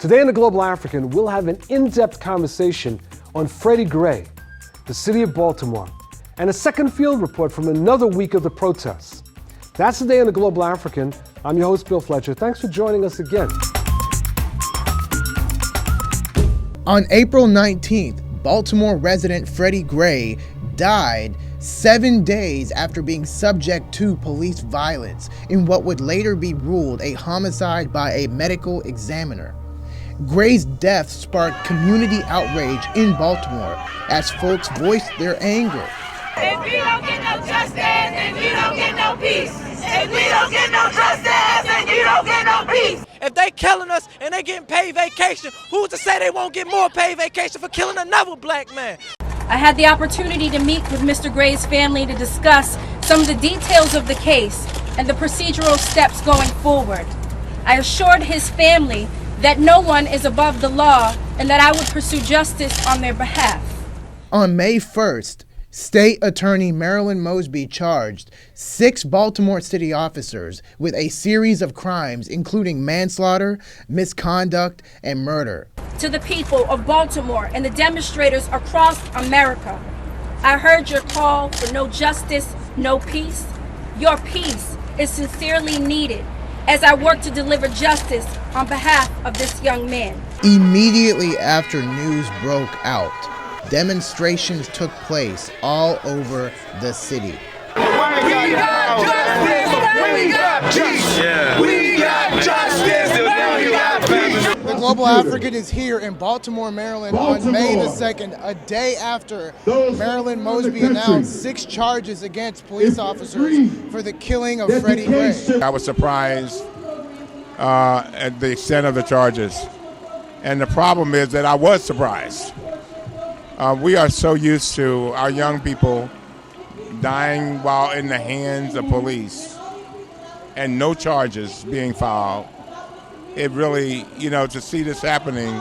Today in the Global African, we'll have an in-depth conversation on Freddie Gray, the city of Baltimore, and a second field report from another week of the protests. That's Today in the Global African. I'm your host, Bill Fletcher. Thanks for joining us again. On April 19th, Baltimore resident Freddie Gray died 7 days after being subject to police violence in what would later be ruled a homicide by a medical examiner. Gray's death sparked community outrage in Baltimore as folks voiced their anger. If you don't get no justice, then you don't get no peace. If we don't get no justice, then you don't get no peace. If they killing us and they getting paid vacation, who's to say they won't get more paid vacation for killing another black man? I had the opportunity to meet with Mr. Gray's family to discuss some of the details of the case and the procedural steps going forward. I assured his family that no one is above the law and that I would pursue justice on their behalf. On May 1st, State Attorney Marilyn Mosby charged 6 Baltimore city officers with a series of crimes including manslaughter, misconduct, and murder. To the people of Baltimore and the demonstrators across America, I heard your call for no justice, no peace. Your peace is sincerely needed as I work to deliver justice on behalf of this young man. Immediately after news broke out, demonstrations took place all over the city. We got justice! We got peace! Yeah. We got justice! We got peace! The Global African is here in Baltimore, Maryland on May the 2nd, a day after Marilyn Mosby announced 6 charges against police officers for the killing of Freddie Gray. I was surprised at the extent of the charges. And the problem is that I was surprised. We are so used to our young people dying while in the hands of police and no charges being filed. It really, to see this happening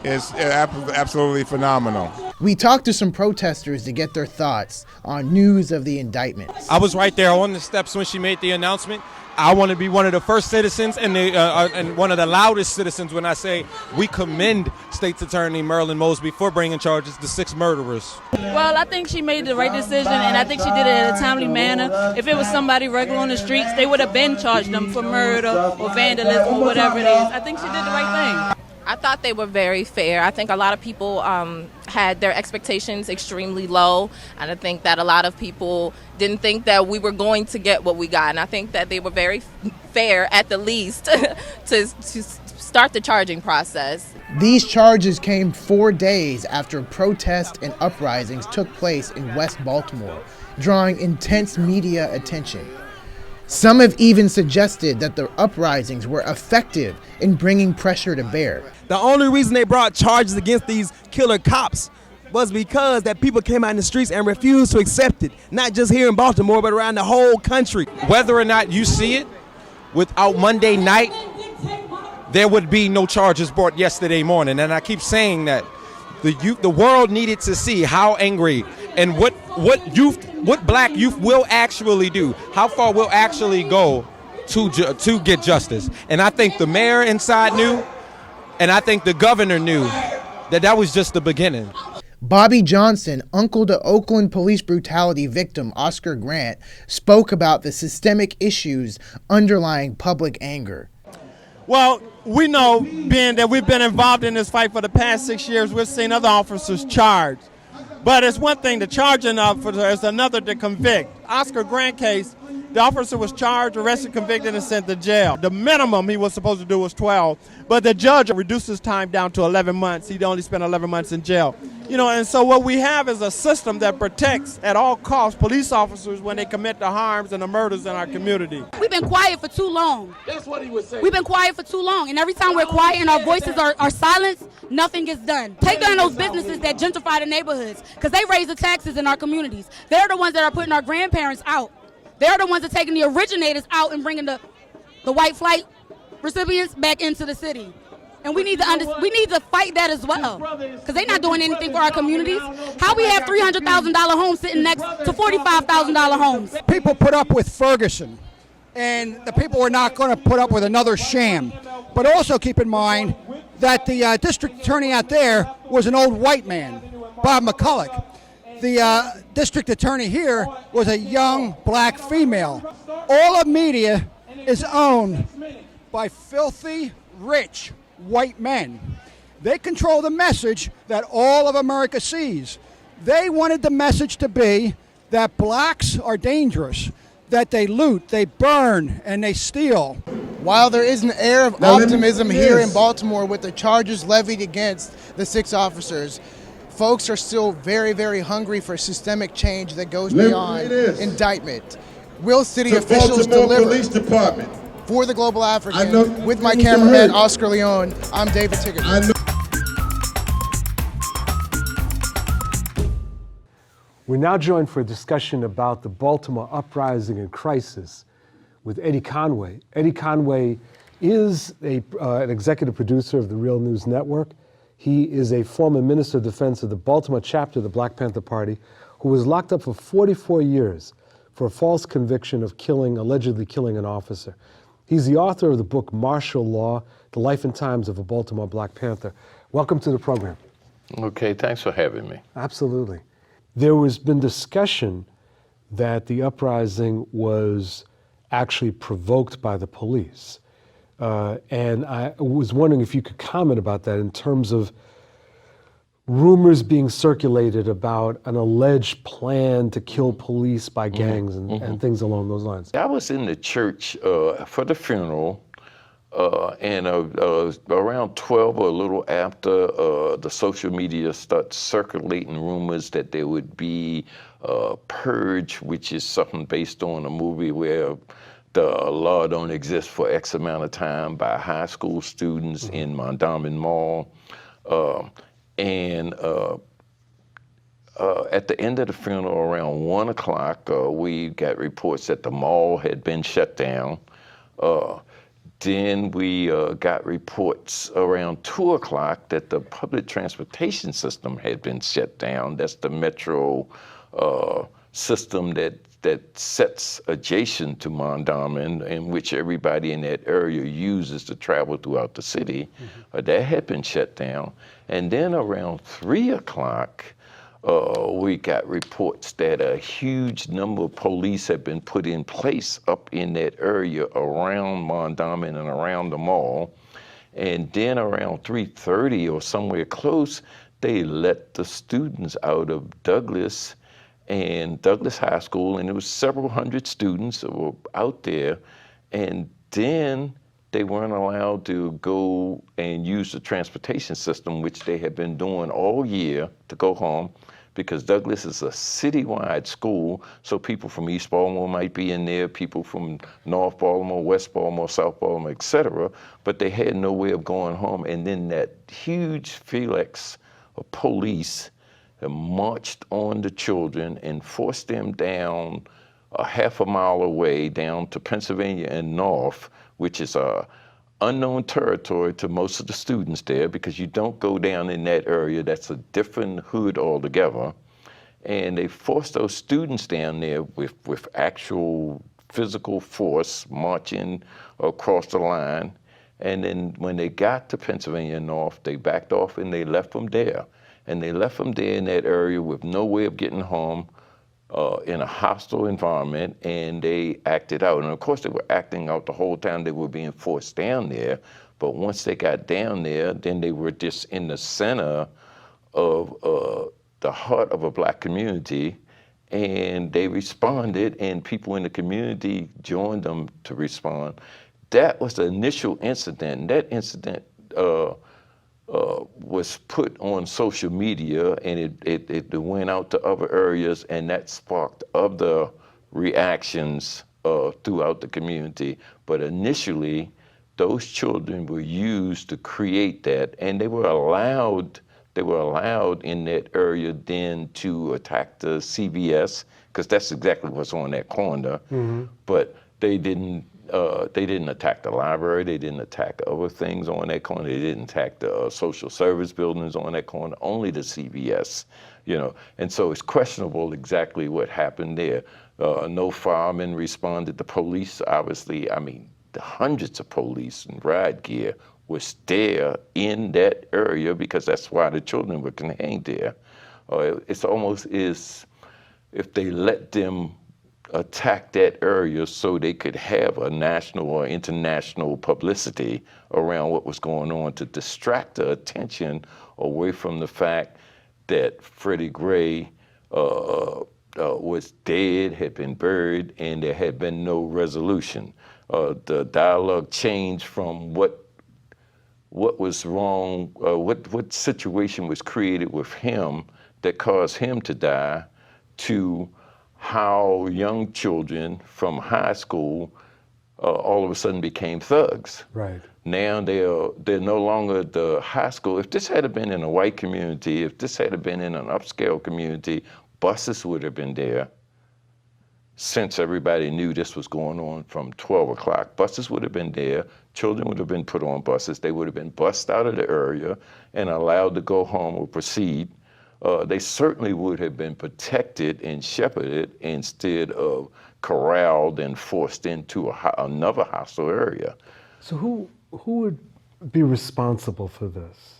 is absolutely phenomenal. We talked to some protesters to get their thoughts on news of the indictments. I was right there on the steps when she made the announcement. I want to be one of the first citizens and one of the loudest citizens when I say we commend State's Attorney Marilyn Mosby for bringing charges to 6 murderers. Well, I think she made the right decision, and I think she did it in a timely manner. If it was somebody regular on the streets, they would have been charged them for murder or vandalism or whatever it is. I think she did the right thing. I thought they were very fair. I think a lot of people had their expectations extremely low, and I think that a lot of people didn't think that we were going to get what we got, and I think that they were very fair, at the least, to start the charging process. These charges came 4 days after protests and uprisings took place in West Baltimore, drawing intense media attention. Some have even suggested that the uprisings were effective in bringing pressure to bear. The only reason they brought charges against these killer cops was because that people came out in the streets and refused to accept it, not just here in Baltimore, but around the whole country. Whether or not you see it, without Monday night, there would be no charges brought yesterday morning. And I keep saying that the world needed to see how angry and what black youth will actually do, how far we'll actually go to get justice. And I think the mayor inside knew, and I think the governor knew that was just the beginning. Bobby Johnson, uncle to Oakland police brutality victim Oscar Grant, spoke about the systemic issues underlying public anger. Well, we know, being that we've been involved in this fight for the past 6 years, we've seen other officers charged. But it's one thing to charge an officer, it's another to convict. Oscar Grant case, the officer was charged, arrested, convicted, and sent to jail. The minimum he was supposed to do was 12, but the judge reduced his time down to 11 months. He only spent 11 months in jail. And so what we have is a system that protects at all costs police officers when they commit the harms and the murders in our community. We've been quiet for too long. That's what he was saying. We've been quiet for too long, and every time we're quiet and our voices are silenced, nothing gets done. Take down those businesses that gentrify the neighborhoods, because they raise the taxes in our communities. They're the ones that are putting our grandparents out. They're the ones that are taking the originators out and bringing the white flight recipients back into the city. And we need to fight that as well, because they're not doing anything for our communities. How we have $300,000 homes sitting next to $45,000 homes? People put up with Ferguson, and the people are not going to put up with another sham. But also keep in mind, that the district attorney out there was an old white man, Bob McCulloch. The district attorney here was a young black female. All of media is owned by filthy, rich white men. They control the message that all of America sees. They wanted the message to be that blacks are dangerous, that they loot, they burn, and they steal. While there is an air of optimism here in Baltimore with the charges levied against the 6 officers, folks are still very, very hungry for systemic change that goes beyond indictment. Will city officials deliver? Police Department. For the Global African, with my cameraman Oscar Leon, I'm David Tigger. We're now joined for a discussion about the Baltimore uprising and crisis with Eddie Conway. Eddie Conway is an executive producer of the Real News Network. He is a former Minister of Defense of the Baltimore chapter of the Black Panther Party, who was locked up for 44 years for a false conviction of allegedly killing an officer. He's the author of the book Martial Law, The Life and Times of a Baltimore Black Panther. Welcome to the program. Okay, thanks for having me. Absolutely. There has been discussion that the uprising was actually provoked by the police. And I was wondering if you could comment about that in terms of rumors being circulated about an alleged plan to kill police by gangs and things along those lines. I was in the church for the funeral, and around 12 or a little after, the social media started circulating rumors that there would be purge, which is something based on a movie where the law don't exist for X amount of time, by high school students in Mondawmin Mall. At the end of the funeral, around 1 o'clock, we got reports that the mall had been shut down. Then we got reports around 2 o'clock that the public transportation system had been shut down. That's the metro system that sits adjacent to Mondawmin, in which everybody in that area uses to travel throughout the city. That had been shut down. And then around 3 o'clock, we got reports that a huge number of police had been put in place up in that area around Mondawmin and around the mall. And then around 3:30 or somewhere close, they let the students out of Douglas High School, and there was several hundred students that were out there. And then they weren't allowed to go and use the transportation system, which they had been doing all year, to go home, because Douglas is a citywide school, so people from East Baltimore might be in there, people from North Baltimore, West Baltimore, South Baltimore, etc., but they had no way of going home. And then that huge phalanx of police marched on the children and forced them down a half a mile away, down to Pennsylvania and North, which is unknown territory to most of the students there, because you don't go down in that area. That's a different hood altogether. And they forced those students down there with actual physical force, marching across the line. And then when they got to Pennsylvania North, they backed off and they left them there. And they left them there in that area with no way of getting home, in a hostile environment, and they acted out. And of course they were acting out the whole time they were being forced down there. But once they got down there, then they were just in the center of the heart of a black community, and they responded, and people in the community joined them to respond. That was the initial incident. That incident was put on social media, and it went out to other areas, and that sparked other reactions throughout the community. But initially, those children were used to create that, and they were allowed in that area then to attack the CVS, because that's exactly what's on that corner. But they didn't attack the library. They didn't attack other things on that corner. They didn't attack the social service buildings on that corner, only the CVS, you know. And so it's questionable exactly what happened there. No firemen responded. The police, obviously, I mean, the hundreds of police in riot gear was there in that area, because that's why the children were contained there. It's almost as if they let them attack that area so they could have a national or international publicity around what was going on, to distract the attention away from the fact that Freddie Gray was dead, had been buried, and there had been no resolution. The dialogue changed from what was wrong, what situation was created with him that caused him to die, to how young children from high school all of a sudden became thugs. Right. Now they're no longer the high school. If this had been in a white community, if this had been in an upscale community, buses would have been there. Since everybody knew this was going on from 12 o'clock, buses would have been there, children would have been put on buses, they would have been bussed out of the area and allowed to go home or proceed. They certainly would have been protected and shepherded instead of corralled and forced into another hostile area. So who would be responsible for this?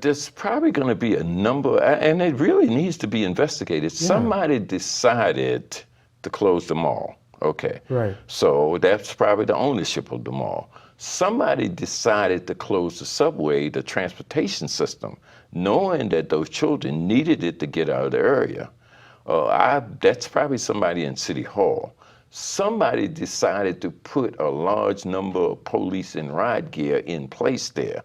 There's probably going to be a number, and it really needs to be investigated. Yeah. Somebody decided to close the mall. Okay. Right. So that's probably the ownership of the mall. Somebody decided to close the subway, the transportation system, knowing that those children needed it to get out of the area. That's probably somebody in City Hall. Somebody decided to put a large number of police and riot gear in place there.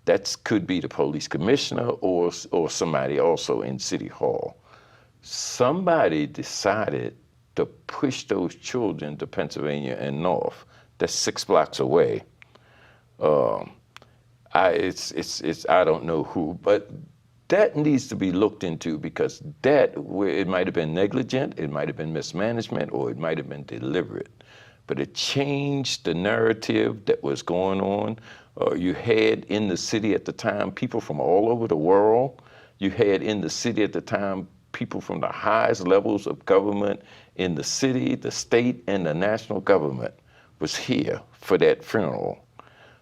That could be the police commissioner or somebody also in City Hall. Somebody decided to push those children to Pennsylvania and north. That's 6 blocks away. I don't know who, but that needs to be looked into, because it might have been negligent, it might have been mismanagement, or it might have been deliberate. But it changed the narrative that was going on. You had in the city at the time people from all over the world. You had in the city at the time people from the highest levels of government in the city, the state, and the national government was here for that funeral.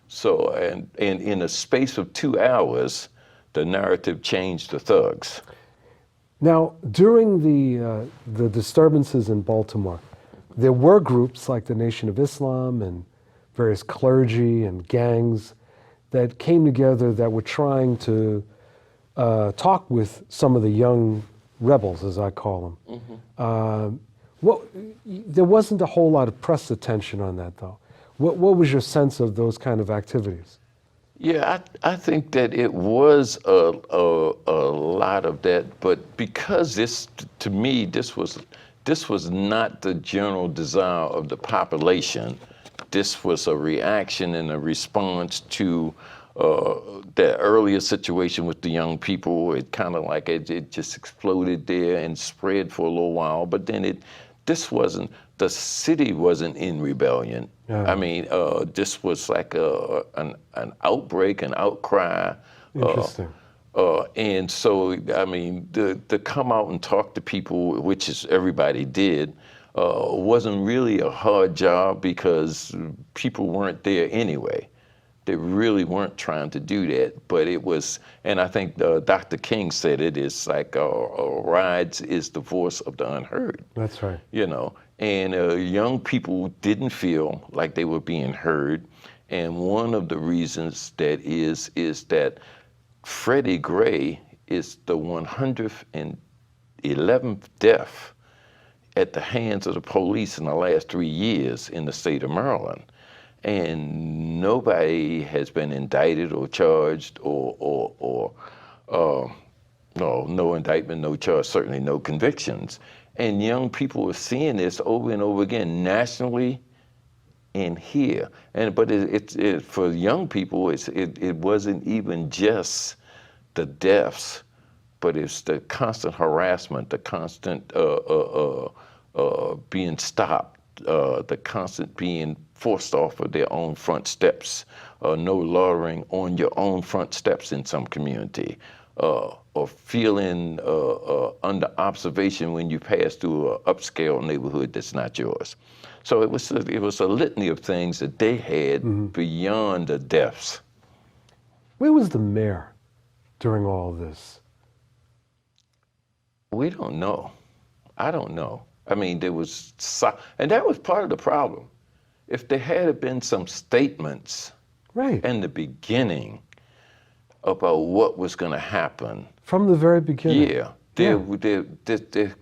So, and in a space of 2 hours, the narrative changed to thugs. Now, during the disturbances in Baltimore, there were groups like the Nation of Islam and various clergy and gangs that came together that were trying to talk with some of the young rebels, as I call them. Mm-hmm. There wasn't a whole lot of press attention on that, though. What was your sense of those kind of activities? Yeah, I think that it was a lot of that, but because to me, this was not the general desire of the population. This was a reaction and a response to the earlier situation with the young people. It kind of like it just exploded there and spread for a little while, but then the city wasn't in rebellion. Yeah. I mean, this was like an outbreak, an outcry. Interesting. And so, I mean, to come out and talk to people, which is everybody did, wasn't really a hard job, because people weren't there anyway. They really weren't trying to do that, but it was, and I think Dr. King said it's like rides is the voice of the unheard. That's right. You know, and young people didn't feel like they were being heard, and one of the reasons that is that Freddie Gray is the 111th death at the hands of the police in the last 3 years in the state of Maryland. And nobody has been indicted or charged no indictment, no charge, certainly no convictions. And young people are seeing this over and over again, nationally and here. But for young people, it wasn't even just the deaths, but it's the constant harassment, the constant being stopped, the constant being forced off of their own front steps, no loitering on your own front steps in some community, or feeling under observation when you pass through an upscale neighborhood that's not yours. So it was a litany of things that they had beyond the deaths. Where was the mayor during all of this? We don't know. I don't know. I mean, and that was part of the problem. If there had been some statements in the beginning about what was going to happen. From the very beginning? Yeah. There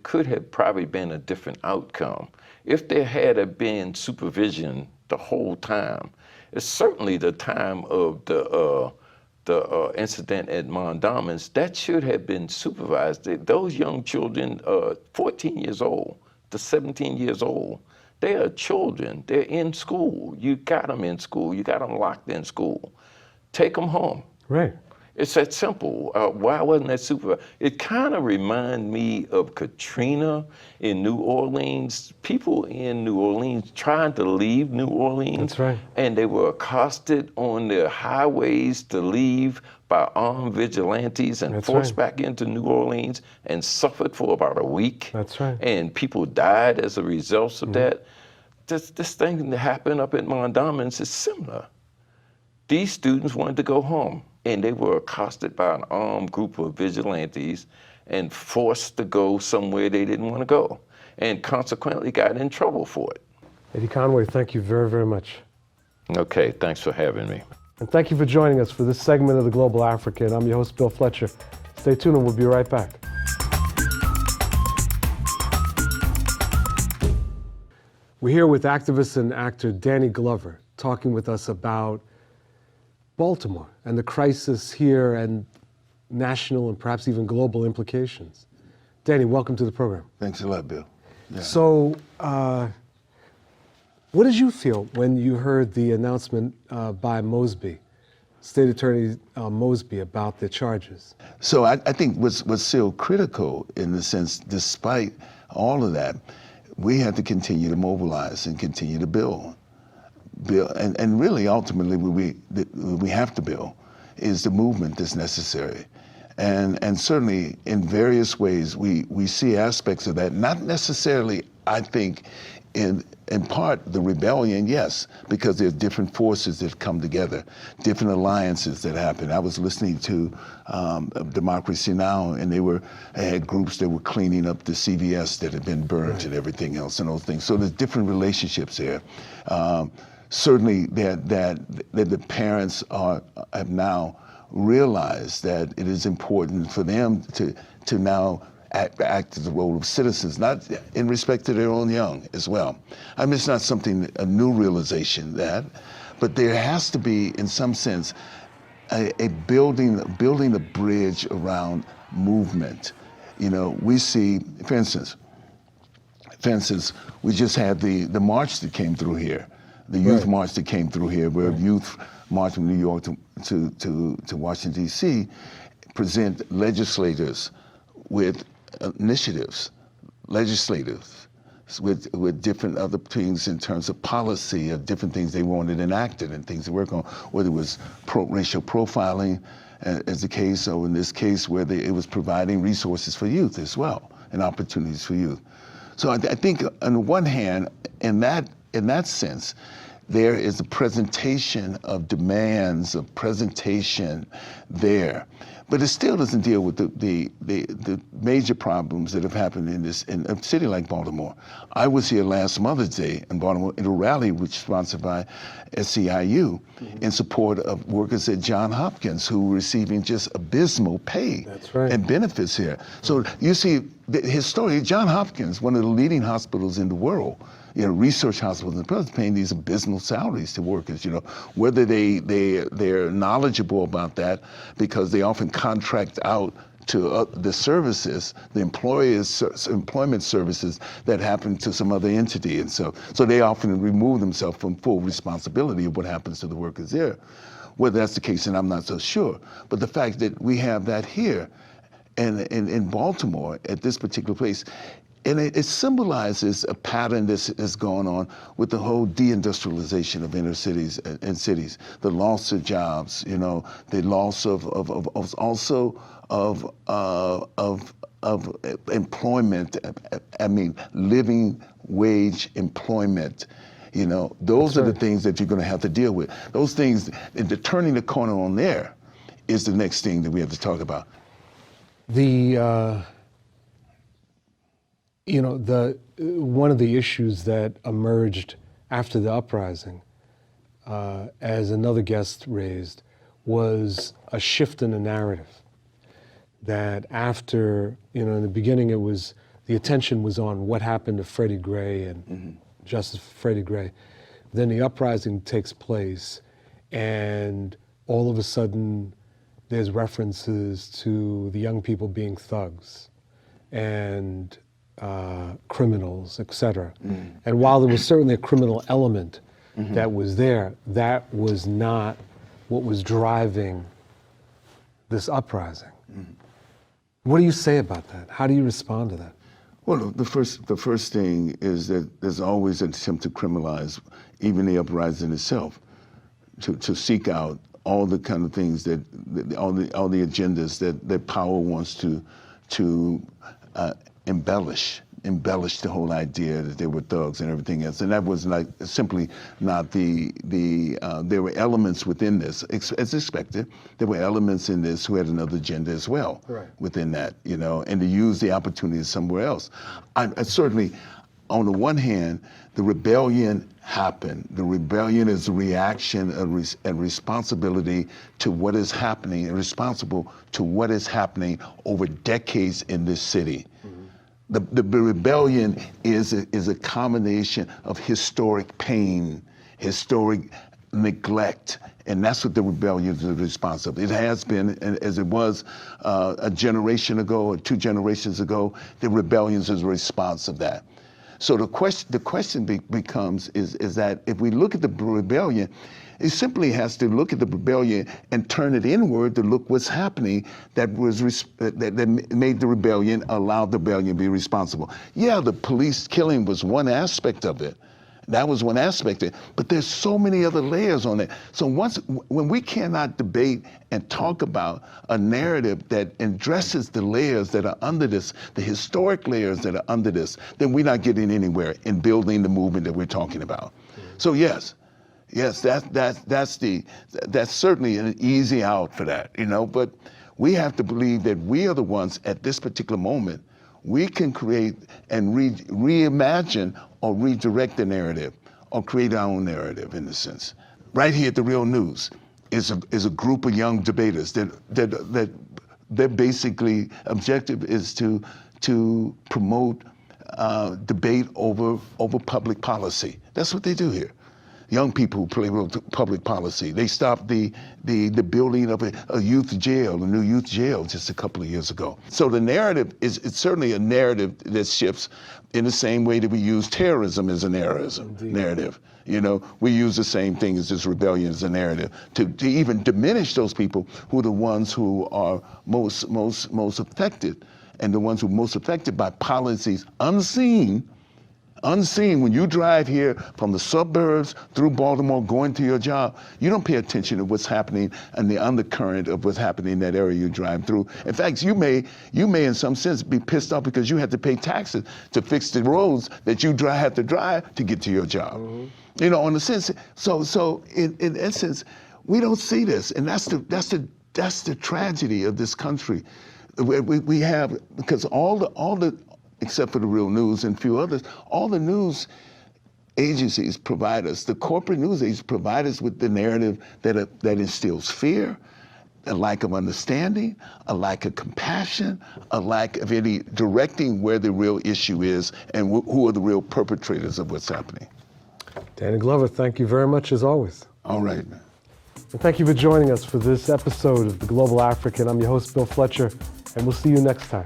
could have probably been a different outcome. If there had been supervision the whole time, it's certainly the time of the incident at Mondawmin, that should have been supervised. Those young children, 14 years old to 17 years old, they are children. They're in school. You got them in school. You got them locked in school. Take them home. Right. It's that simple. Why wasn't that supervised? It kind of reminded me of Katrina in New Orleans. People in New Orleans trying to leave New Orleans. That's right. And they were accosted on their highways to leave by armed vigilantes and forced back into New Orleans and suffered for about a week. That's right. And people died as a result of that. This thing that happened up at Mondawmin is similar. These students wanted to go home, and they were accosted by an armed group of vigilantes and forced to go somewhere they didn't want to go, and consequently got in trouble for it. Eddie Conway, thank you very, very much. Okay, thanks for having me. And thank you for joining us for this segment of The Global African. I'm your host, Bill Fletcher. Stay tuned and we'll be right back. We're here with activist and actor Danny Glover, talking with us about Baltimore and the crisis here and national and perhaps even global implications. Danny, welcome to the program. Thanks a lot, Bill. Yeah. So, what did you feel when you heard the announcement by Mosby, State Attorney Mosby, about the charges? So I think what's still critical in the sense, despite all of that, we have to continue to mobilize and continue to build. And really, ultimately, what we have to build is the movement that's necessary. And certainly, in various ways, we see aspects of that, not necessarily, I think, in part, the rebellion, yes, because there's different forces that come together, different alliances that happen. I was listening to Democracy Now!, and they had groups that were cleaning up the CVS that had been burnt and everything else and those things. So there's different relationships there. Certainly that the parents have now realized that it is important for them to now act as the role of citizens, not in respect to their own young as well. I mean, it's not a new realization but there has to be, in some sense, a building a bridge around movement. You know, we see, for instance, we just had the march that came through here, the youth march that came through here, where youth march from New York to Washington, D.C., present legislators with initiatives, legislators with different other things in terms of policy, of different things they wanted enacted and things to work on, whether it was racial profiling, as the case, or in this case where it was providing resources for youth as well and opportunities for youth. So I think on the one hand, in that sense, there is a presentation of demands, of presentation there. But it still doesn't deal with the major problems that have happened in a city like Baltimore. I was here last Mother's Day in Baltimore in a rally which was sponsored by SEIU in support of workers at Johns Hopkins who were receiving just abysmal pay and benefits here. So you see, historically, Johns Hopkins, one of the leading hospitals in the world, research hospitals in the world, paying these abysmal salaries to workers, whether they're knowledgeable about that because they often contract out to the services, the employment services that happen to some other entity. And so they often remove themselves from full responsibility of what happens to the workers there. Whether that's the case, and I'm not so sure. But the fact that we have that here and in Baltimore at this particular place, And it symbolizes a pattern that's going on with the whole deindustrialization of inner cities and cities, the loss of jobs, you know, the loss of employment. I mean, living wage employment. You know, those are the things that you're going to have to deal with. Those things, and turning the corner on there is the next thing that we have to talk about. You know, one of the issues that emerged after the uprising, as another guest raised, was a shift in the narrative. That after, you know, in the beginning the attention was on what happened to Freddie Gray and Justice for Freddie Gray. Then the uprising takes place, and all of a sudden there's references to the young people being thugs and criminals, etc. And while there was certainly a criminal element that was there, that was not what was driving this uprising. What do you say about that? How do you respond to that? Well, the first thing is that there's always an attempt to criminalize even the uprising itself, to seek out all the kind of things that all the agendas that power wants to embellish the whole idea that they were thugs and everything else. And that was simply not there were elements within this, as expected, there were elements in this who had another agenda as well within that, you know, and to use the opportunities somewhere else. I certainly, on the one hand, the rebellion happened. The rebellion is a reaction and responsibility to what is happening, and responsible to what is happening over decades in this city. The rebellion is a combination of historic pain, historic neglect, and that's what the rebellion is responsible. It has been, as it was a generation ago or 2 generations ago, the rebellion is a response of that. So the question becomes is that if we look at the rebellion, it simply has to look at the rebellion and turn it inward to look what's happening that made the rebellion, allowed the rebellion to be responsible. Yeah, the police killing was one aspect of it. That was one aspect of it, but there's so many other layers on it. So when we cannot debate and talk about a narrative that addresses the layers that are under this, the historic layers that are under this, then we're not getting anywhere in building the movement that we're talking about. So yes, that's certainly an easy out for that, you know, but we have to believe that we are the ones at this particular moment, we can create and reimagine or redirect the narrative or create our own narrative in a sense. Right here at The Real News is a group of young debaters that their basically objective is to promote debate over public policy. That's what they do here. Young people who play with public policy. They stopped the building of a youth jail, a new youth jail just a couple of years ago. So the narrative it's certainly a narrative that shifts in the same way that we use terrorism as a narrative. You know, we use the same thing as this rebellion as a narrative to even diminish those people who are the ones who are most affected, and the ones who are most affected by policies unseen when you drive here from the suburbs through Baltimore going to your job. You don't pay attention to what's happening and the undercurrent of what's happening in that area you drive through. In fact, you may in some sense be pissed off because you had to pay taxes to fix the roads that you have to drive to get to your job. You know, in a sense, so in essence, we don't see this, and that's the tragedy of this country. We have, because all the except for The Real News and a few others, all the news agencies provide us, the corporate news agencies provide us with the narrative that instills fear, a lack of understanding, a lack of compassion, a lack of any directing where the real issue is and who are the real perpetrators of what's happening. Danny Glover, thank you very much as always. All right, man. And thank you for joining us for this episode of The Global African. I'm your host, Bill Fletcher, and we'll see you next time.